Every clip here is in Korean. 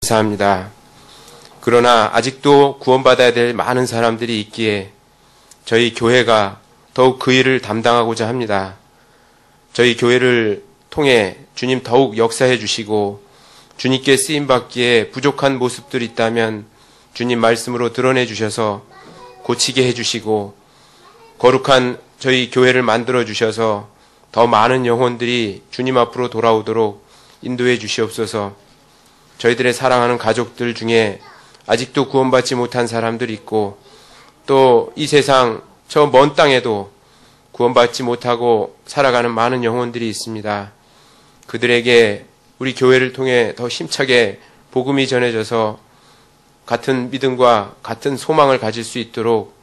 감사합니다. 그러나 아직도 구원받아야 될 많은 사람들이 있기에 저희 교회가 더욱 그 일을 담당하고자 합니다. 저희 교회를 통해 주님 더욱 역사해 주시고 주님께 쓰임받기에 부족한 모습들이 있다면 주님 말씀으로 드러내 주셔서 고치게 해 주시고 거룩한 저희 교회를 만들어 주셔서 더 많은 영혼들이 주님 앞으로 돌아오도록 인도해 주시옵소서. 저희들의 사랑하는 가족들 중에 아직도 구원받지 못한 사람들이 있고 또 이 세상 저 먼 땅에도 구원받지 못하고 살아가는 많은 영혼들이 있습니다. 그들에게 우리 교회를 통해 더 힘차게 복음이 전해져서 같은 믿음과 같은 소망을 가질 수 있도록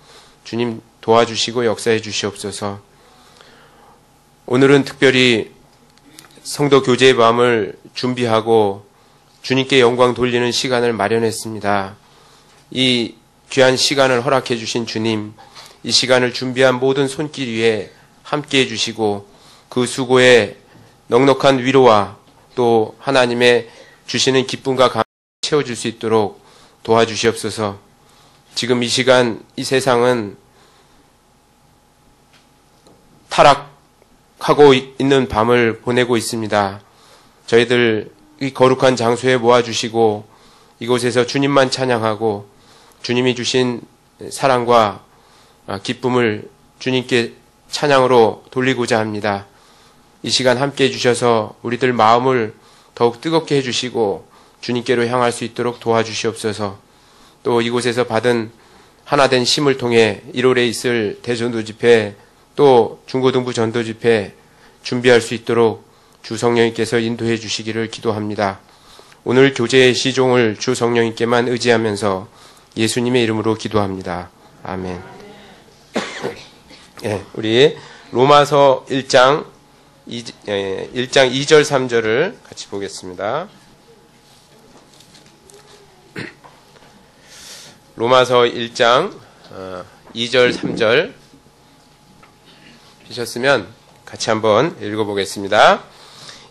주님 도와주시고 역사해 주시옵소서. 오늘은 특별히 성도 교제의 밤을 준비하고 주님께 영광 돌리는 시간을 마련했습니다. 이 귀한 시간을 허락해 주신 주님, 이 시간을 준비한 모든 손길 위에 함께 해주시고 그 수고에 넉넉한 위로와 또 하나님의 주시는 기쁨과 감사를 채워줄 수 있도록 도와주시옵소서. 지금 이 시간 이 세상은 타락하고 있는 밤을 보내고 있습니다. 저희들 이 거룩한 장소에 모아주시고 이곳에서 주님만 찬양하고 주님이 주신 사랑과 기쁨을 주님께 찬양으로 돌리고자 합니다. 이 시간 함께 해주셔서 우리들 마음을 더욱 뜨겁게 해주시고 주님께로 향할 수 있도록 도와주시옵소서. 또 이곳에서 받은 하나된 힘을 통해 1월에 있을 대전도 집회 또 중고등부 전도 집회 준비할 수 있도록 주 성령님께서 인도해 주시기를 기도합니다. 오늘 교제의 시종을 주 성령님께만 의지하면서 예수님의 이름으로 기도합니다. 아멘. 예, 우리 로마서 1장 2절 3절을 같이 보겠습니다. 로마서 1장 2절 3절 피셨으면 같이 한번 읽어보겠습니다.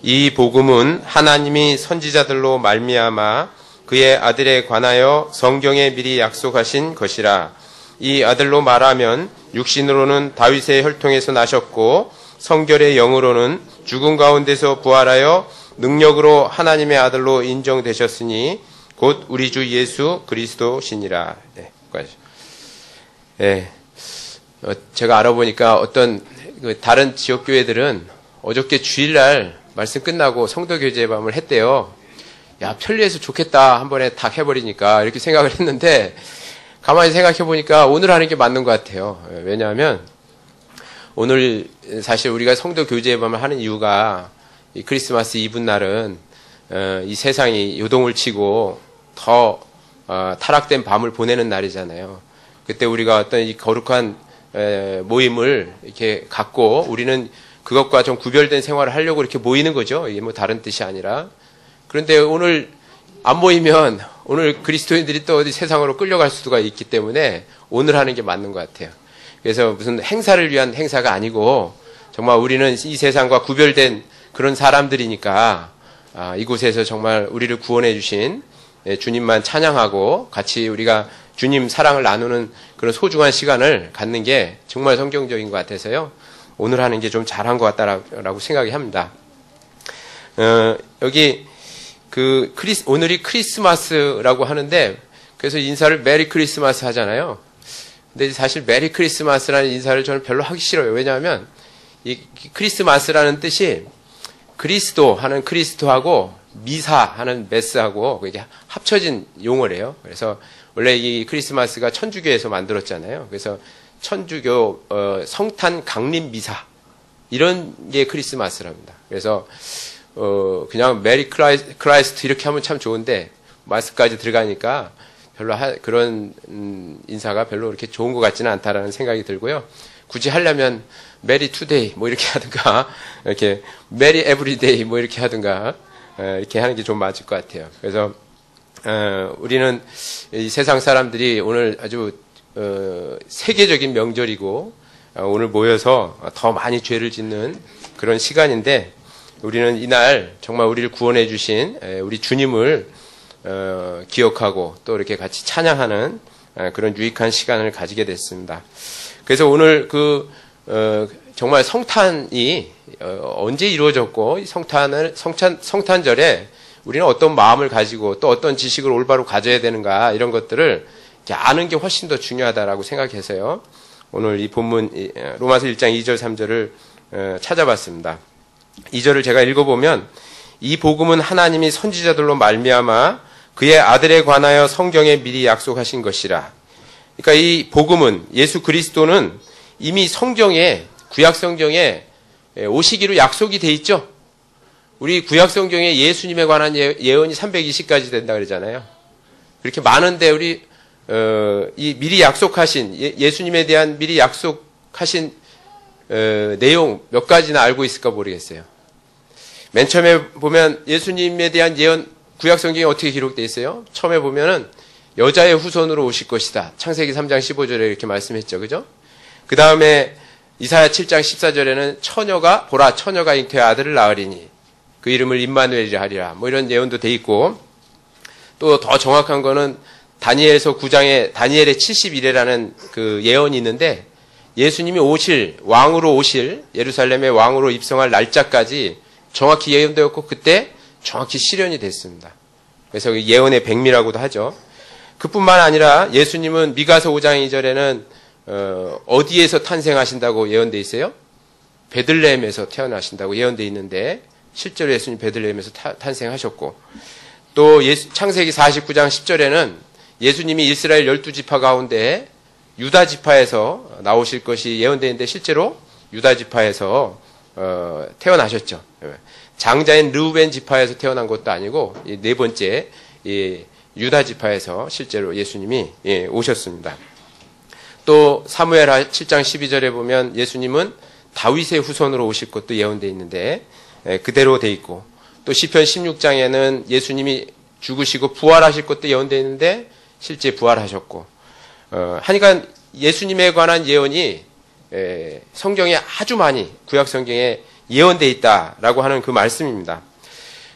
이 복음은 하나님이 선지자들로 말미암아 그의 아들에 관하여 성경에 미리 약속하신 것이라. 이 아들로 말하면 육신으로는 다윗의 혈통에서 나셨고 성결의 영으로는 죽은 가운데서 부활하여 능력으로 하나님의 아들로 인정되셨으니 곧 우리 주 예수 그리스도시니라. 네, 네. 제가 알아보니까 어떤 다른 지역 교회들은 어저께 주일날 말씀 끝나고 성도 교제의 밤을 했대요. 야, 편리해서 좋겠다. 한 번에 딱 해버리니까 이렇게 생각을 했는데 가만히 생각해 보니까 오늘 하는 게 맞는 것 같아요. 왜냐하면 오늘 사실 우리가 성도 교제의 밤을 하는 이유가 이 크리스마스 이브 날은 이 세상이 요동을 치고 더 타락된 밤을 보내는 날이잖아요. 그때 우리가 어떤 이 거룩한 모임을 이렇게 갖고 우리는 그것과 좀 구별된 생활을 하려고 이렇게 모이는 거죠. 이게 뭐 다른 뜻이 아니라. 그런데 오늘 안 모이면 오늘 그리스도인들이 또 어디 세상으로 끌려갈 수가 있기 때문에 오늘 하는 게 맞는 것 같아요. 그래서 무슨 행사를 위한 행사가 아니고 정말 우리는 이 세상과 구별된 그런 사람들이니까 이곳에서 정말 우리를 구원해 주신 주님만 찬양하고 같이 우리가 주님 사랑을 나누는 그런 소중한 시간을 갖는 게 정말 성경적인 것 같아서요. 오늘 하는 게 좀 잘한 것 같다라고 생각이 합니다. 여기 오늘이 크리스마스라고 하는데 그래서 인사를 메리 크리스마스 하잖아요. 근데 사실 메리 크리스마스라는 인사를 저는 별로 하기 싫어요. 왜냐하면 이 크리스마스라는 뜻이 그리스도 하는 크리스도하고 미사 하는 메스하고 이게 합쳐진 용어래요. 그래서 원래 이 크리스마스가 천주교에서 만들었잖아요. 그래서 천주교 성탄 강림 미사 이런 게 크리스마스랍니다. 그래서 그냥 메리 크라이스트 이렇게 하면 참 좋은데 마스까지 들어가니까 별로 그런 인사가 별로 그렇게 좋은 것 같지는 않다라는 생각이 들고요. 굳이 하려면 메리 투데이 뭐 이렇게 하든가 이렇게 메리 에브리데이 뭐 이렇게 하든가 이렇게 하는 게 좀 맞을 것 같아요. 그래서 우리는 이 세상 사람들이 오늘 아주 세계적인 명절이고 오늘 모여서 더 많이 죄를 짓는 그런 시간인데 우리는 이날 정말 우리를 구원해 주신 우리 주님을 기억하고 또 이렇게 같이 찬양하는 그런 유익한 시간을 가지게 됐습니다. 그래서 오늘 정말 성탄이 언제 이루어졌고 성탄절에 우리는 어떤 마음을 가지고 또 어떤 지식을 올바로 가져야 되는가 이런 것들을 아는 게 훨씬 더 중요하다라고 생각해서요. 오늘 이 본문 로마서 1장 2절 3절을 찾아봤습니다. 2절을 제가 읽어보면 이 복음은 하나님이 선지자들로 말미암아 그의 아들에 관하여 성경에 미리 약속하신 것이라. 그러니까 이 복음은 예수 그리스도는 이미 성경에 구약 성경에 오시기로 약속이 돼 있죠. 우리 구약 성경에 예수님에 관한 예언이 320가지 된다 그러잖아요. 그렇게 많은데 우리 이 미리 약속하신 예수님에 대한 미리 약속하신 내용 몇 가지나 알고 있을까 모르겠어요. 맨 처음에 보면 예수님에 대한 예언 구약 성경에 어떻게 기록되어 있어요? 처음에 보면은 여자의 후손으로 오실 것이다. 창세기 3장 15절에 이렇게 말씀했죠. 그죠? 그 다음에 이사야 7장 14절에는 처녀가 잉태의 아들을 낳으리니 그 이름을 임마누엘이라 하리라. 뭐 이런 예언도 돼 있고 또 더 정확한 거는 다니엘서 9장에 다니엘의 70일에라는 그 예언이 있는데 예수님이 왕으로 오실 예루살렘의 왕으로 입성할 날짜까지 정확히 예언되었고 그때 정확히 실현이 됐습니다. 그래서 예언의 백미라고도 하죠. 그뿐만 아니라 예수님은 미가서 5장 2절에는 어디에서 탄생하신다고 예언돼 있어요? 베들레헴에서 태어나신다고 예언돼 있는데 실제로 예수님 베들레헴에서 탄생하셨고 또 창세기 49장 10절에는 예수님이 이스라엘 12지파 가운데 유다 지파에서 나오실 것이 예언되어 있는데 실제로 유다 지파에서 태어나셨죠. 장자인 르우벤 지파에서 태어난 것도 아니고 네 번째 유다 지파에서 실제로 예수님이 오셨습니다. 또 사무엘 7장 12절에 보면 예수님은 다윗의 후손으로 오실 것도 예언되어 있는데 그대로 돼 있고 또 시편 16장에는 예수님이 죽으시고 부활하실 것도 예언되어 있는데 실제 부활하셨고 하니까 예수님에 관한 예언이 성경에 아주 많이 구약 성경에 예언되어 있다라고 하는 그 말씀입니다.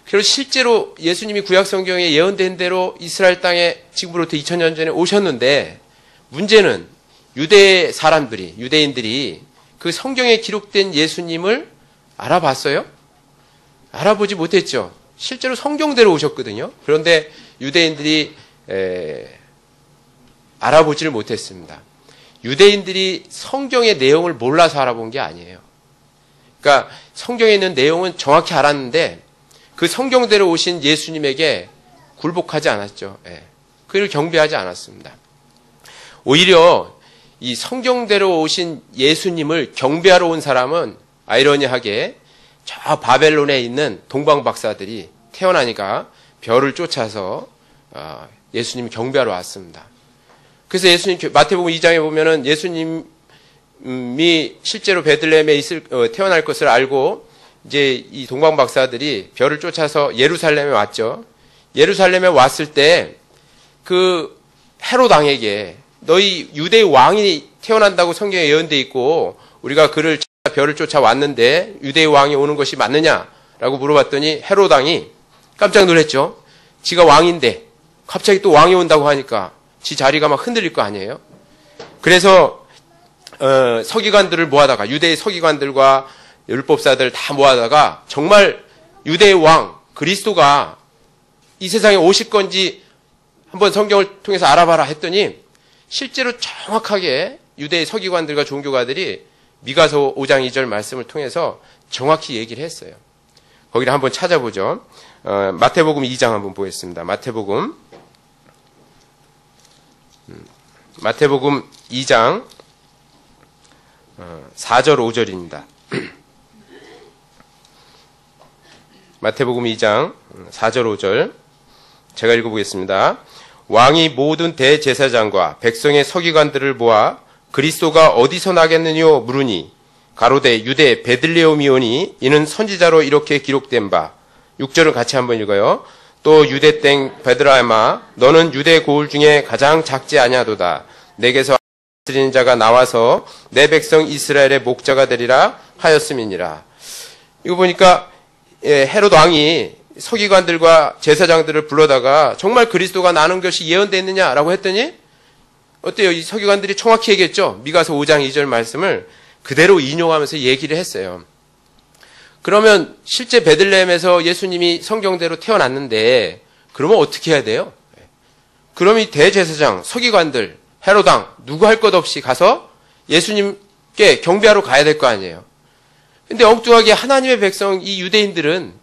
그리고 실제로 예수님이 구약 성경에 예언된 대로 이스라엘 땅에 지금으로부터 2000년 전에 오셨는데 문제는 유대인들이 그 성경에 기록된 예수님을 알아봤어요? 알아보지 못했죠. 실제로 성경대로 오셨거든요. 그런데 유대인들이 알아보지를 못했습니다. 유대인들이 성경의 내용을 몰라서 알아본 게 아니에요. 그러니까 성경에 있는 내용은 정확히 알았는데 그 성경대로 오신 예수님에게 굴복하지 않았죠. 그를 경배하지 않았습니다. 오히려 이 성경대로 오신 예수님을 경배하러 온 사람은 아이러니하게 저 바벨론에 있는 동방 박사들이 태어나니까 별을 쫓아서 예수님을 경배하러 왔습니다. 그래서 마태복음 2장에 보면은 예수님이 실제로 베들레헴에 태어날 것을 알고 이제 이 동방 박사들이 별을 쫓아서 예루살렘에 왔죠. 예루살렘에 왔을 때 그 헤롯 왕에게 너희 유대의 왕이 태어난다고 성경에 예언돼 있고 우리가 별을 쫓아 왔는데 유대의 왕이 오는 것이 맞느냐라고 물어봤더니 헤롯 왕이 깜짝 놀랐죠. 지가 왕인데 갑자기 또 왕이 온다고 하니까 지 자리가 막 흔들릴 거 아니에요. 그래서 서기관들을 모아다가 유대의 서기관들과 율법사들 다 모아다가 정말 유대의 왕 그리스도가 이 세상에 오실 건지 한번 성경을 통해서 알아봐라 했더니 실제로 정확하게 유대의 서기관들과 종교가들이 미가서 5장 2절 말씀을 통해서 정확히 얘기를 했어요. 거기를 한번 찾아보죠. 마태복음 2장 한번 보겠습니다. 마태복음 2장 4절 5절입니다. 마태복음 2장 4절 5절 제가 읽어보겠습니다. 왕이 모든 대제사장과 백성의 서기관들을 모아 그리스도가 어디서 나겠느냐 물으니 가로되 유대 베들레헴이오니 이는 선지자로 이렇게 기록된 바. 6절을 같이 한번 읽어요. 또 유대 땡 베드라마 너는 유대 고을 중에 가장 작지 아니하도다. 내게서 다스리는 자가 나와서 내 백성 이스라엘의 목자가 되리라 하였음이니라. 이거 보니까 헤롯 왕이 서기관들과 제사장들을 불러다가 정말 그리스도가 나는 것이 예언되어 있느냐라고 했더니 어때요? 이 서기관들이 정확히 얘기했죠. 미가서 5장 2절 말씀을 그대로 인용하면서 얘기를 했어요. 그러면 실제 베들레헴에서 예수님이 성경대로 태어났는데 그러면 어떻게 해야 돼요? 그럼 이 대제사장, 서기관들, 헤로당 누구 할 것 없이 가서 예수님께 경배하러 가야 될 거 아니에요. 근데 엉뚱하게 하나님의 백성 이 유대인들은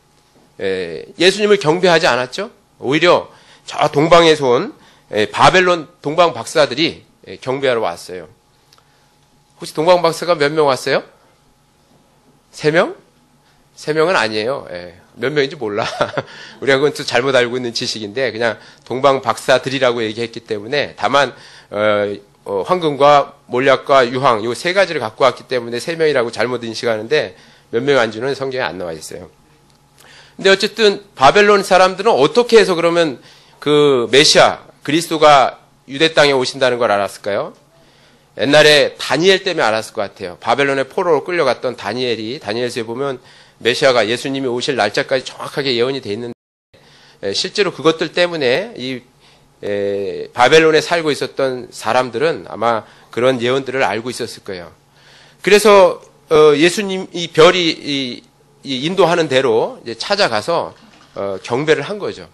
예수님을 경배하지 않았죠. 오히려 저 동방에서 온 바벨론 동방 박사들이 경배하러 왔어요. 혹시 동방 박사가 몇 명 왔어요? 3명? 3명은 아니에요. 몇 명인지 몰라. 우리가 그건 또 잘못 알고 있는 지식인데 그냥 동방 박사들이라고 얘기했기 때문에 다만 황금과 몰약과 유황 요 3가지를 갖고 왔기 때문에 3명이라고 잘못 인식하는데 몇 명 안지는 성경에 안 나와 있어요. 근데 어쨌든 바벨론 사람들은 어떻게 해서 그러면 그 메시아 그리스도가 유대 땅에 오신다는 걸 알았을까요? 옛날에 다니엘 때문에 알았을 것 같아요. 바벨론의 포로로 끌려갔던 다니엘이 다니엘서에 보면 메시아가 예수님이 오실 날짜까지 정확하게 예언이 돼 있는데 실제로 그것들 때문에 이 바벨론에 살고 있었던 사람들은 아마 그런 예언들을 알고 있었을 거예요. 그래서 예수님 이 별이 이 인도하는 대로 이제 찾아가서 경배를 한 거죠.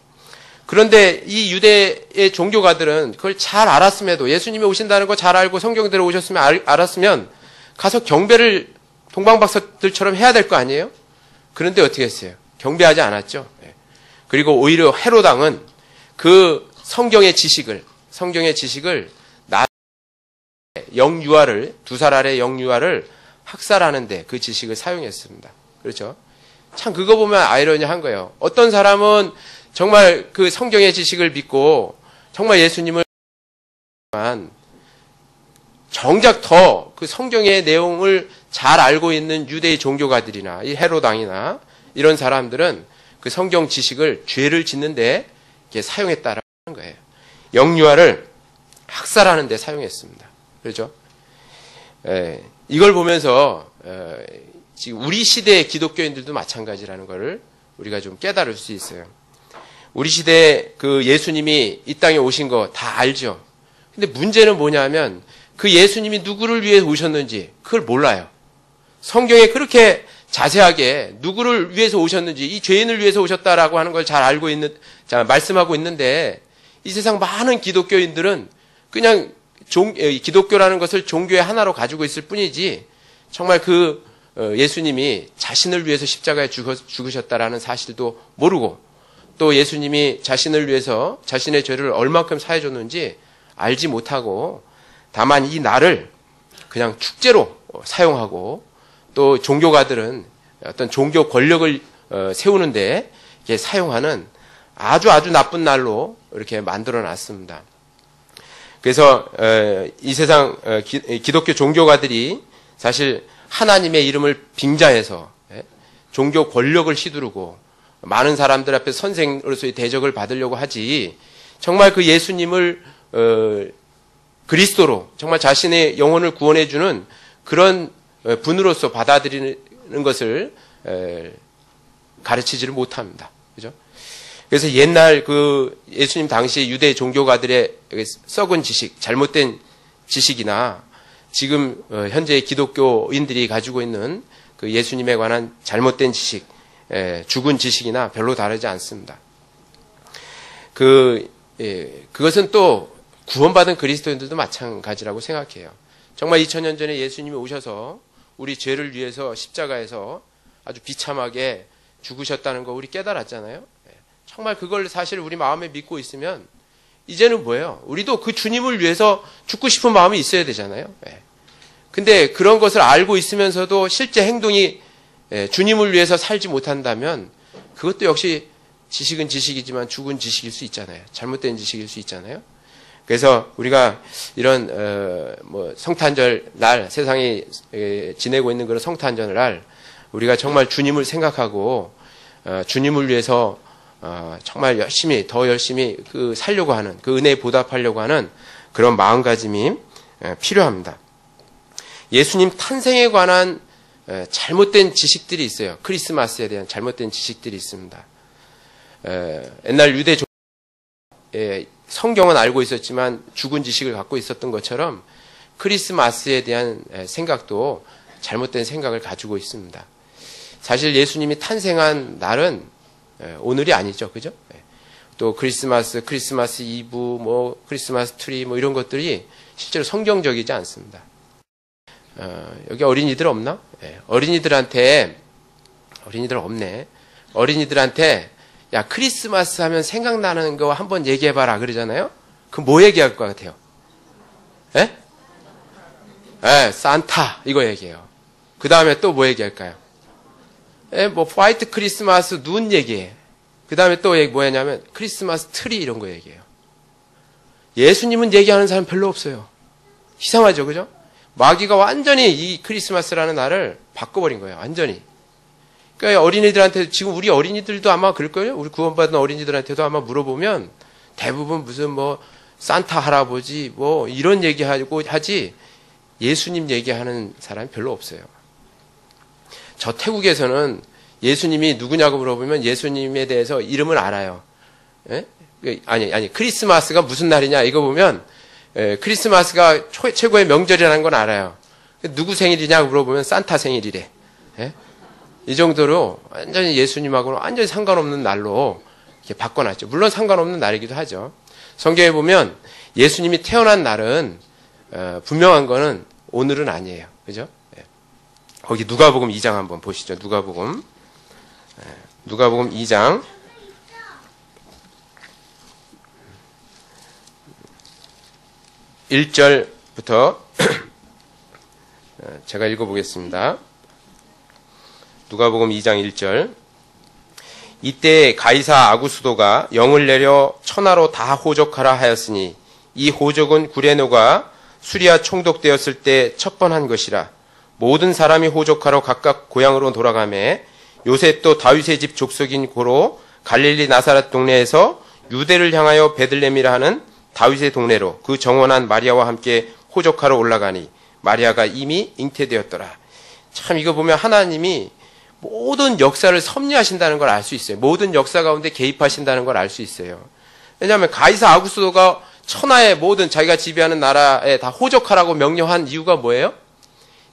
그런데 이 유대의 종교가들은 그걸 잘 알았음에도 예수님이 오신다는 거 잘 알고 성경대로 오셨으면 알았으면 가서 경배를 동방박사들처럼 해야 될 거 아니에요? 그런데 어떻게 했어요? 경배하지 않았죠. 그리고 오히려 헤로당은 그 성경의 지식을 영유아를 2살 아래 영유아를 학살하는데 그 지식을 사용했습니다. 그렇죠? 참 그거 보면 아이러니한 거예요. 어떤 사람은 정말 그 성경의 지식을 믿고 정말 예수님을 정작 더 그 성경의 내용을 잘 알고 있는 유대의 종교가들이나 이 헤로당이나 이런 사람들은 그 성경 지식을 죄를 짓는데 사용했다라는 거예요. 영유아를 학살하는 데 사용했습니다. 그렇죠? 이걸 보면서 지금 우리 시대의 기독교인들도 마찬가지라는 것을 우리가 좀 깨달을 수 있어요. 우리 시대에 그 예수님이 이 땅에 오신 거 다 알죠. 근데 문제는 뭐냐면 그 예수님이 누구를 위해 오셨는지 그걸 몰라요. 성경에 그렇게 자세하게 누구를 위해서 오셨는지 이 죄인을 위해서 오셨다라고 하는 걸 잘 알고 있는, 말씀하고 있는데 이 세상 많은 기독교인들은 그냥 기독교라는 것을 종교의 하나로 가지고 있을 뿐이지 정말 그 예수님이 자신을 위해서 십자가에 죽으셨다라는 사실도 모르고 또 예수님이 자신을 위해서 자신의 죄를 얼마큼 사해줬는지 알지 못하고 다만 이 날을 그냥 축제로 사용하고 또 종교가들은 어떤 종교 권력을 세우는데 사용하는 아주 나쁜 날로 이렇게 만들어 놨습니다. 그래서 이 세상 기독교 종교가들이 사실 하나님의 이름을 빙자해서 종교 권력을 휘두르고 많은 사람들 앞에 선생으로서의 대접을 받으려고 하지 정말 그 예수님을 그리스도로 정말 자신의 영혼을 구원해주는 그런 분으로서 받아들이는 것을 가르치지를 못합니다. 그죠? 그래서 옛날 그 예수님 당시 유대 종교가들의 썩은 지식, 잘못된 지식이나 지금 현재 기독교인들이 가지고 있는 그 예수님에 관한 잘못된 지식, 죽은 지식이나 별로 다르지 않습니다. 그것은 또 구원받은 그리스도인들도 마찬가지라고 생각해요. 정말 2000년 전에 예수님이 오셔서 우리 죄를 위해서 십자가에서 아주 비참하게 죽으셨다는 거 우리 깨달았잖아요. 정말 그걸 사실 우리 마음에 믿고 있으면 이제는 뭐예요? 우리도 그 주님을 위해서 죽고 싶은 마음이 있어야 되잖아요. 근데 그런 것을 알고 있으면서도 실제 행동이 주님을 위해서 살지 못한다면 그것도 역시 지식은 지식이지만 죽은 지식일 수 있잖아요. 잘못된 지식일 수 있잖아요. 그래서 우리가 이런 성탄절 날 세상이 지내고 있는 그런 성탄절 날 우리가 정말 주님을 생각하고 주님을 위해서 정말 더 열심히 살려고 하는 그 은혜에 보답하려고 하는 그런 마음가짐이 필요합니다. 예수님 탄생에 관한 잘못된 지식들이 있어요. 크리스마스에 대한 잘못된 지식들이 있습니다. 옛날 유대 성경은 알고 있었지만 죽은 지식을 갖고 있었던 것처럼 크리스마스에 대한 생각도 잘못된 생각을 가지고 있습니다. 사실 예수님이 탄생한 날은 오늘이 아니죠. 그죠? 또 크리스마스 이브, 크리스마스 트리, 이런 것들이 실제로 성경적이지 않습니다. 여기 어린이들 없나? 어린이들 없네. 어린이들한테, 야, 크리스마스 하면 생각나는 거 한번 얘기해봐라. 그러잖아요? 그럼 뭐 얘기할 것 같아요? 산타. 이거 얘기해요. 그 다음에 또 뭐 얘기할까요? 화이트 크리스마스 눈 얘기해. 그 다음에 또 뭐 했냐면 크리스마스 트리 이런 거 얘기해요. 예수님은 얘기하는 사람 별로 없어요. 이상하죠, 그죠? 마귀가 완전히 이 크리스마스라는 날을 바꿔버린 거예요, 완전히. 그러니까 어린이들한테, 지금 우리 어린이들도 아마 그럴걸요? 우리 구원받은 어린이들한테도 아마 물어보면 대부분 무슨 산타 할아버지 이런 얘기하고 하지 예수님 얘기하는 사람이 별로 없어요. 저 태국에서는 예수님이 누구냐고 물어보면 예수님에 대해서 이름을 알아요. 아니, 크리스마스가 무슨 날이냐, 이거 보면, 크리스마스가 최고의 명절이라는 건 알아요. 누구 생일이냐고 물어보면 산타 생일이래. 이 정도로 완전히 예수님하고는 완전히 상관없는 날로 이렇게 바꿔놨죠. 물론 상관없는 날이기도 하죠. 성경에 보면 예수님이 태어난 날은, 분명한 거는 오늘은 아니에요. 그죠? 거기 누가복음 2장 한번 보시죠. 누가복음 2장 1절부터 제가 읽어보겠습니다. 누가복음 2장 1절. 이때 가이사 아구스도가 영을 내려 천하로 다 호족하라 하였으니 이 호족은 구레노가 수리아 총독되었을 때 첩번한 것이라. 모든 사람이 호족하러 각각 고향으로 돌아가매 요셉도 다윗의 집 족속인 고로 갈릴리 나사렛 동네에서 유대를 향하여 베들레헴이라 하는 다윗의 동네로 그 정원한 마리아와 함께 호족하러 올라가니 마리아가 이미 잉태되었더라. 참 이거 보면 하나님이 모든 역사를 섭리하신다는 걸 알 수 있어요. 모든 역사 가운데 개입하신다는 걸 알 수 있어요. 왜냐하면 가이사 아구스도가 천하의 모든 자기가 지배하는 나라에 다 호족하라고 명령한 이유가 뭐예요?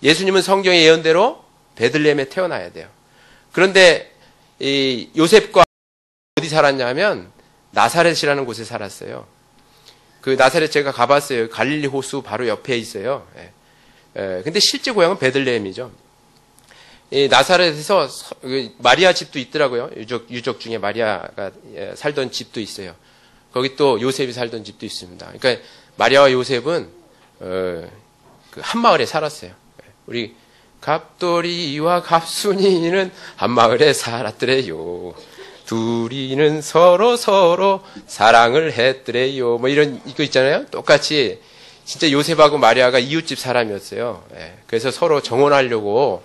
예수님은 성경의 예언대로 베들레헴에 태어나야 돼요. 그런데 이 요셉과 어디 살았냐면 나사렛이라는 곳에 살았어요. 그 나사렛 제가 가봤어요. 갈릴리 호수 바로 옆에 있어요. 근데 실제 고향은 베들레헴이죠. 이 나사렛에서 마리아 집도 있더라고요. 유적 중에 마리아가 살던 집도 있어요. 거기 또 요셉이 살던 집도 있습니다. 그러니까 마리아와 요셉은 그 한마을에 살았어요. 우리 갑돌이와 갑순이는 한마을에 살았더래요. 둘이는 서로 사랑을 했더래요. 이런 이거 있잖아요. 똑같이 진짜 요셉하고 마리아가 이웃집 사람이었어요. 그래서 서로 정혼하려고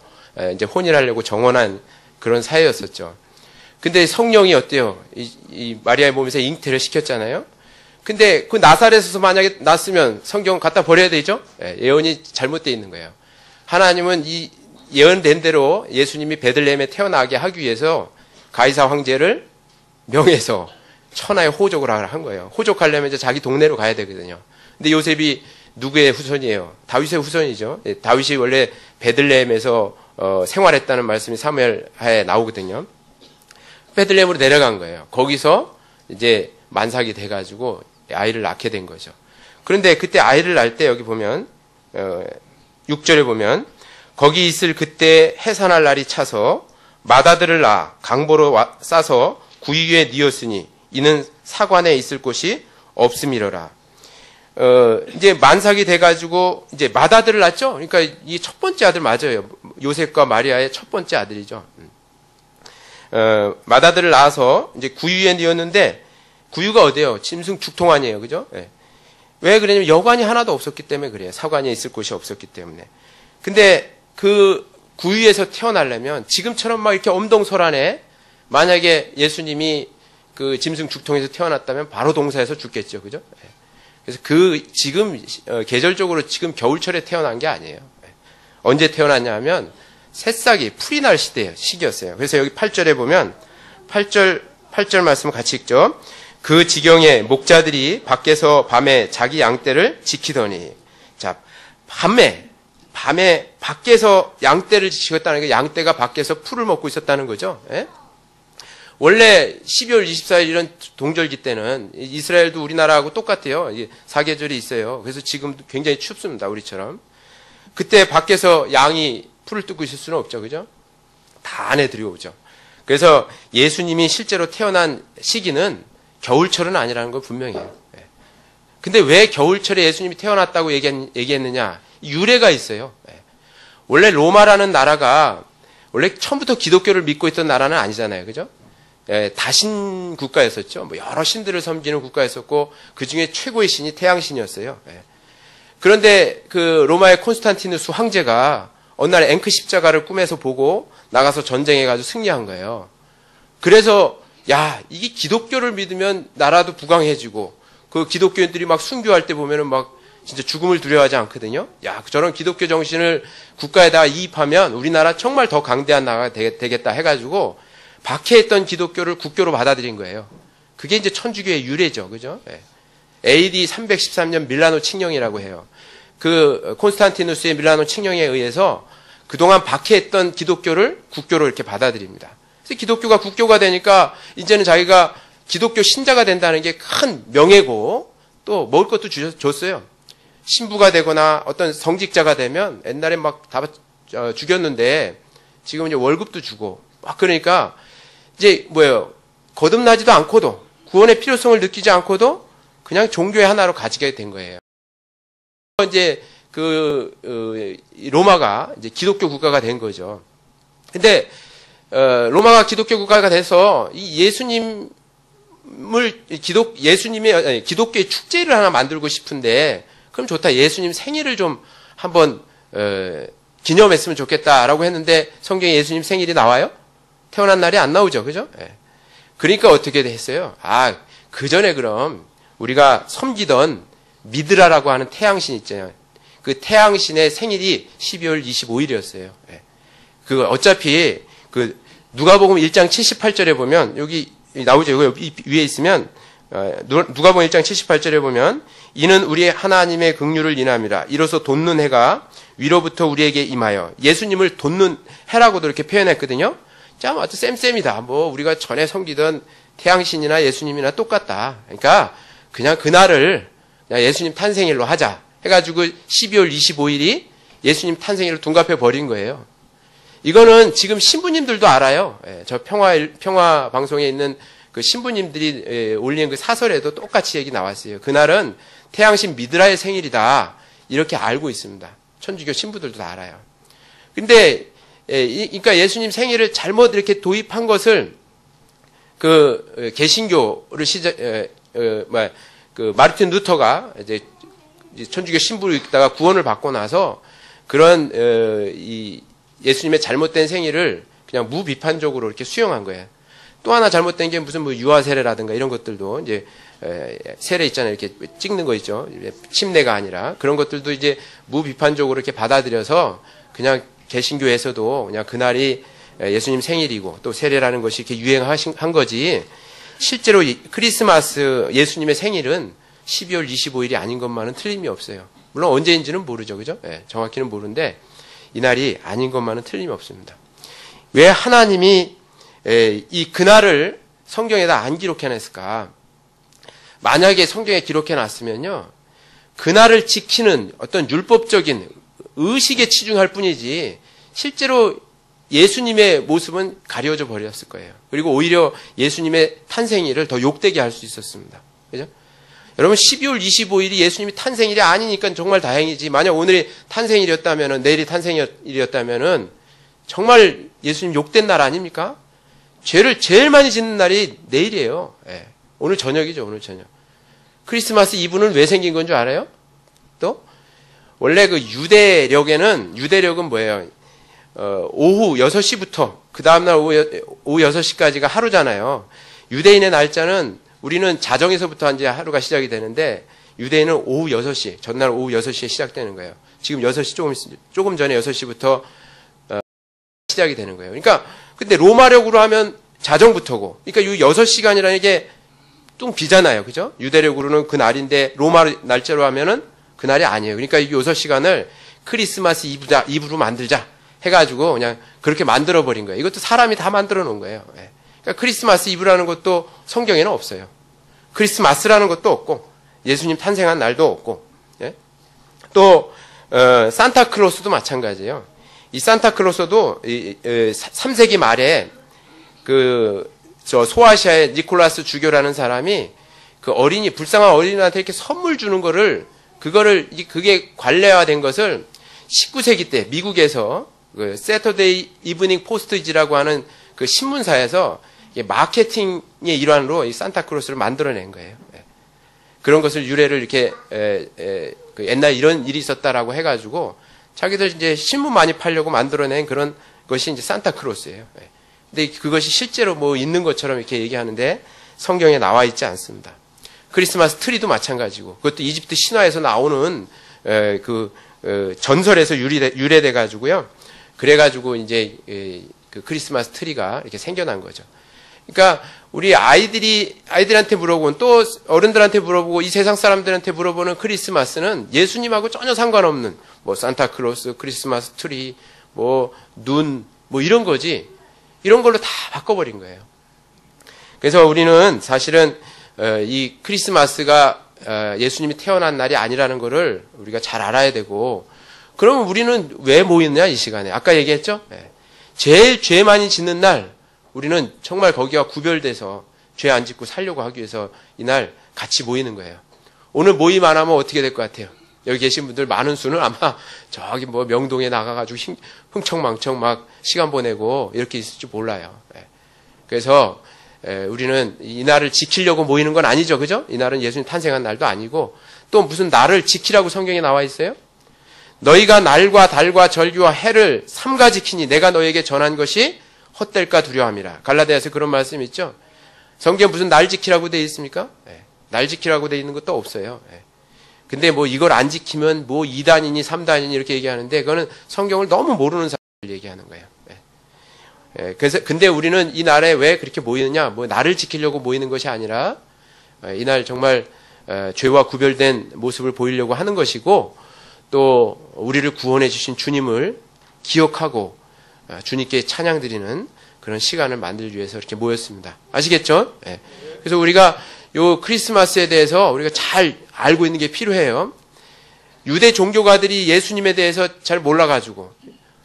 이제 혼인하려고 정혼한 그런 사이였었죠. 근데 성령이 어때요? 이 마리아의 몸에서 잉태를 시켰잖아요. 근데 그 나사렛에서 만약에 났으면 성경 갖다 버려야 되죠? 예언이 잘못되어 있는 거예요. 하나님은 이 예언된 대로 예수님이 베들레헴에 태어나게 하기 위해서 가이사 황제를 명해서 천하의 호족을 한 거예요. 호족하려면 이제 자기 동네로 가야 되거든요. 근데 요셉이 누구의 후손이에요? 다윗의 후손이죠. 다윗이 원래 베들레헴에서 생활했다는 말씀이 사무엘하에 나오거든요. 베들레헴으로 내려간 거예요. 거기서 이제 만삭이 돼가지고 아이를 낳게 된 거죠. 그런데 그때 아이를 낳을 때 여기 보면 6절에 보면 거기 있을 그때 해산할 날이 차서 맏아들을 낳아 강보로 싸서 구유에 뉘었으니 이는 사관에 있을 곳이 없음이러라. 이제 만삭이 돼가지고 이제 맏아들을 낳죠. 그러니까 이 첫 번째 아들 맞아요. 요셉과 마리아의 첫 번째 아들이죠. 맏아들을 낳아서 이제 구유에 뉘었는데 구유가 어디예요? 짐승 죽통아니에요, 그죠? 네. 왜 그러냐면 여관이 하나도 없었기 때문에 그래요. 사관에 있을 곳이 없었기 때문에. 근데 그 구유에서 태어나려면 지금처럼 막 이렇게 엄동설안에 만약에 예수님이 그 짐승 죽통에서 태어났다면 바로 동사에서 죽겠죠, 그죠? 네. 그래서 지금 계절적으로 지금 겨울철에 태어난 게 아니에요. 네. 언제 태어났냐 하면 새싹이 풀이 날 시기였어요. 그래서 여기 8절에 보면 8절 8절 말씀 같이 읽죠. 그 지경에 목자들이 밖에서 밤에 자기 양떼를 지키더니. 자, 밤에 밖에서 양떼를 지켰다는 게 양떼가 밖에서 풀을 먹고 있었다는 거죠. 예? 원래 12월 24일 이런 동절기 때는 이스라엘도 우리나라하고 똑같아요. 사계절이 있어요. 그래서 지금 굉장히 춥습니다. 우리처럼. 그때 밖에서 양이 풀을 뜯고 있을 수는 없죠. 그죠? 다 안에 들여오죠. 그래서 예수님이 실제로 태어난 시기는 겨울철은 아니라는 건 분명해요. 근데 왜 겨울철에 예수님이 태어났다고 얘기했느냐? 유래가 있어요. 원래 로마라는 나라가 원래 처음부터 기독교를 믿고 있던 나라는 아니잖아요. 그죠? 다신 국가였었죠. 뭐 여러 신들을 섬기는 국가였었고 그 중에 최고의 신이 태양신이었어요. 그런데 그 로마의 콘스탄티누스 황제가 어느 날 앵크 십자가를 꿈에서 보고 나가서 전쟁해가지고 승리한 거예요. 그래서 야, 이게 기독교를 믿으면 나라도 부강해지고 그 기독교인들이 막 순교할 때 보면은 막 진짜 죽음을 두려워하지 않거든요. 야, 저런 기독교 정신을 국가에다가 이입하면 우리나라 정말 더 강대한 나라가 되겠다 해가지고 박해했던 기독교를 국교로 받아들인 거예요. 그게 이제 천주교의 유래죠. 그죠? AD 313년 밀라노 칙령이라고 해요. 그 콘스탄티누스의 밀라노 칙령에 의해서 그동안 박해했던 기독교를 국교로 이렇게 받아들입니다. 그래서 기독교가 국교가 되니까 이제는 자기가 기독교 신자가 된다는 게 큰 명예고 또 먹을 것도 줬어요. 신부가 되거나 어떤 성직자가 되면 옛날에 막 다 죽였는데 지금 이제 월급도 주고 막 그러니까 이제 뭐예요? 거듭나지도 않고도 구원의 필요성을 느끼지 않고도 그냥 종교의 하나로 가지게 된 거예요. 이제 로마가 이제 기독교 국가가 된 거죠. 근데 로마가 기독교 국가가 돼서 이 예수님의 기독교의 축제를 하나 만들고 싶은데 그럼 좋다. 예수님 생일을 좀 한번 기념했으면 좋겠다라고 했는데 성경에 예수님 생일이 나와요? 태어난 날이 안 나오죠. 그죠? 그러니까 어떻게 했어요? 아, 그 전에 그럼 우리가 섬기던 미드라라고 하는 태양신 있잖아요. 그 태양신의 생일이 12월 25일이었어요. 그 어차피 그 누가복음 1장 78절에 보면 여기 나오죠. 여기 위에 있으면 누가복음 1장 78절에 보면 이는 우리 하나님의 긍휼을 인함이라 이로써 돋는 해가 위로부터 우리에게 임하여 예수님을 돋는 해라고도 이렇게 표현했거든요. 자, 아주 쌤쌤이다. 뭐 우리가 전에 섬기던 태양신이나 예수님이나 똑같다. 그러니까 그냥 그날을 그냥 예수님 탄생일로 하자 해가지고 12월 25일이 예수님 탄생일로 둔갑해 버린 거예요. 이거는 지금 신부님들도 알아요. 저 평화 방송에 있는 그 신부님들이 올린 그 사설에도 똑같이 얘기 나왔어요. 그날은 태양신 미드라의 생일이다. 이렇게 알고 있습니다. 천주교 신부들도 다 알아요. 근데 그러니까 예수님 생일을 잘못 이렇게 도입한 것을 그 개신교를 그 마르틴 루터가 이제 천주교 신부로 있다가 구원을 받고 나서 그런 이 예수님의 잘못된 생일을 그냥 무비판적으로 이렇게 수용한 거예요. 또 하나 잘못된 게 무슨 뭐 유아 세례라든가 이런 것들도 이제 세례 있잖아요. 이렇게 찍는 거 있죠. 침례가 아니라 그런 것들도 이제 무비판적으로 이렇게 받아들여서 그냥 개신교에서도 그냥 그날이 예수님 생일이고 또 세례라는 것이 이렇게 유행한 거지. 실제로 크리스마스 예수님의 생일은 12월 25일이 아닌 것만은 틀림이 없어요. 물론 언제인지는 모르죠. 그죠? 정확히는 모르는데 이날이 아닌 것만은 틀림이 없습니다. 왜 하나님이 이 그날을 성경에다 안 기록해놨을까? 만약에 성경에 기록해놨으면요, 그날을 지키는 어떤 율법적인 의식에 치중할 뿐이지 실제로 예수님의 모습은 가려져 버렸을 거예요. 그리고 오히려 예수님의 탄생일을 더 욕되게 할 수 있었습니다. 그죠? 여러분 12월 25일이 예수님이 탄생일이 아니니까 정말 다행이지. 만약 오늘이 탄생일이었다면은 내일이 탄생일이었다면은 정말 예수님 욕된 날 아닙니까? 죄를 제일 많이 짓는 날이 내일이에요. 오늘 저녁이죠. 오늘 저녁. 크리스마스 이브는 왜 생긴 건 줄 알아요? 또 원래 그 유대력은 뭐예요? 오후 6시부터 그 다음날 오후 6시까지가 하루잖아요. 유대인의 날짜는 우리는 자정에서부터 이제 하루가 시작이 되는데 유대인은 오후 6시, 전날 오후 6시에 시작되는 거예요. 지금 6시 조금 전에 6시부터 시작이 되는 거예요. 그러니까 근데 로마력으로 하면 자정부터고. 그러니까 이 6시간이라는 게 뚱 비잖아요. 그죠? 유대력으로는 그 날인데 로마 날짜로 하면은 그 날이 아니에요. 그러니까 이 6시간을 크리스마스 이브로 만들자 해가지고 그냥 그렇게 만들어버린 거예요. 이것도 사람이 다 만들어 놓은 거예요. 예. 그러니까 크리스마스 이브라는 것도 성경에는 없어요. 크리스마스라는 것도 없고 예수님 탄생한 날도 없고. 예? 또 산타클로스도 마찬가지예요. 이 산타클로스도 3세기 말에 소아시아의 니콜라스 주교라는 사람이 그 불쌍한 어린이한테 이렇게 선물 주는 그게 관례화된 것을 19세기 때 미국에서 그 세터데이 이브닝 포스트지라고 하는 그 신문사에서 마케팅의 일환으로 이 산타클로스를 만들어낸 거예요. 그런 것을 유래를 이렇게 그 옛날 이런 일이 있었다라고 해가지고 자기들 이제 신문 많이 팔려고 만들어낸 그런 것이 이제 산타클로스예요. 근데 그것이 실제로 뭐 있는 것처럼 이렇게 얘기하는데 성경에 나와 있지 않습니다. 크리스마스 트리도 마찬가지고 그것도 이집트 신화에서 나오는 전설에서 유래돼 가지고요. 그래가지고 이제 그 크리스마스 트리가 이렇게 생겨난 거죠. 그러니까 우리 아이들한테 물어보고 또 어른들한테 물어보고 이 세상 사람들한테 물어보는 크리스마스는 예수님하고 전혀 상관없는 뭐 산타클로스, 크리스마스 트리, 뭐 눈, 뭐 이런 거지. 이런 걸로 다 바꿔버린 거예요. 그래서 우리는 사실은 이 크리스마스가 예수님이 태어난 날이 아니라는 거를 우리가 잘 알아야 되고, 그러면 우리는 왜 모이느냐 이 시간에. 아까 얘기했죠? 제일 죄 많이 짓는 날 우리는 정말 거기와 구별돼서 죄 안 짓고 살려고 하기 위해서 이날 같이 모이는 거예요. 오늘 모임 안 하면 어떻게 될 것 같아요? 여기 계신 분들 많은 수는 아마 저기 뭐 명동에 나가가지고 흥청망청 막 시간 보내고 이렇게 있을지 몰라요. 그래서 우리는 이 날을 지키려고 모이는 건 아니죠. 그죠? 이 날은 예수님 탄생한 날도 아니고 또 무슨 날을 지키라고 성경에 나와 있어요? 너희가 날과 달과 절기와 해를 삼가 지키니 내가 너에게 전한 것이 헛될까 두려움이라. 갈라디아서 그런 말씀 있죠? 성경에 무슨 날 지키라고 되어 있습니까? 날 지키라고 되어 있는 것도 없어요. 근데 뭐 이걸 안 지키면 뭐 2단이니 3단이니 이렇게 얘기하는데 그거는 성경을 너무 모르는 사람들 얘기하는 거예요. 그래서 근데 우리는 이 날에 왜 그렇게 모이느냐? 뭐 날을 지키려고 모이는 것이 아니라 이날 정말 죄와 구별된 모습을 보이려고 하는 것이고 또 우리를 구원해 주신 주님을 기억하고 주님께 찬양 드리는 그런 시간을 만들기 위해서 이렇게 모였습니다. 아시겠죠? 그래서 우리가 요 크리스마스에 대해서 우리가 잘 알고 있는 게 필요해요. 유대 종교가들이 예수님에 대해서 잘 몰라가지고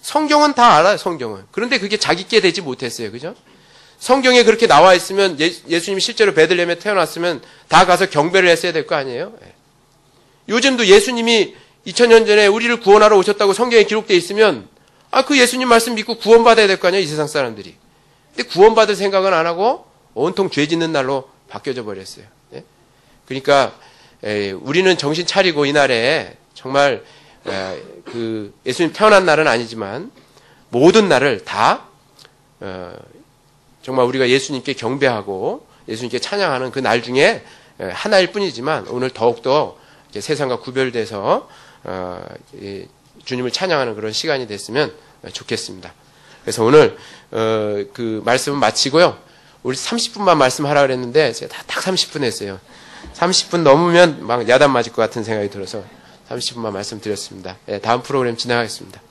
성경은 다 알아요. 성경은. 그런데 그게 자기께 되지 못했어요. 그죠? 성경에 그렇게 나와 있으면 예수님이 실제로 베들레헴에 태어났으면 다 가서 경배를 했어야 될 거 아니에요? 요즘도 예수님이 2000년 전에 우리를 구원하러 오셨다고 성경에 기록되어 있으면 그 예수님 말씀 믿고 구원받아야 될 거 아니에요? 이 세상 사람들이. 근데 구원받을 생각은 안 하고 온통 죄 짓는 날로 바뀌어져 버렸어요. 그러니까 우리는 정신 차리고 이날에 정말 그 예수님 태어난 날은 아니지만 모든 날을 다 정말 우리가 예수님께 경배하고 예수님께 찬양하는 그 날 중에 하나일 뿐이지만 오늘 더욱더 세상과 구별돼서 주님을 찬양하는 그런 시간이 됐으면 좋겠습니다. 그래서 오늘 그 말씀은 마치고요. 우리 30분만 말씀하라 그랬는데 제가 딱 30분 했어요. 30분 넘으면 막 야단 맞을 것 같은 생각이 들어서 30분만 말씀드렸습니다. 다음 프로그램 진행하겠습니다.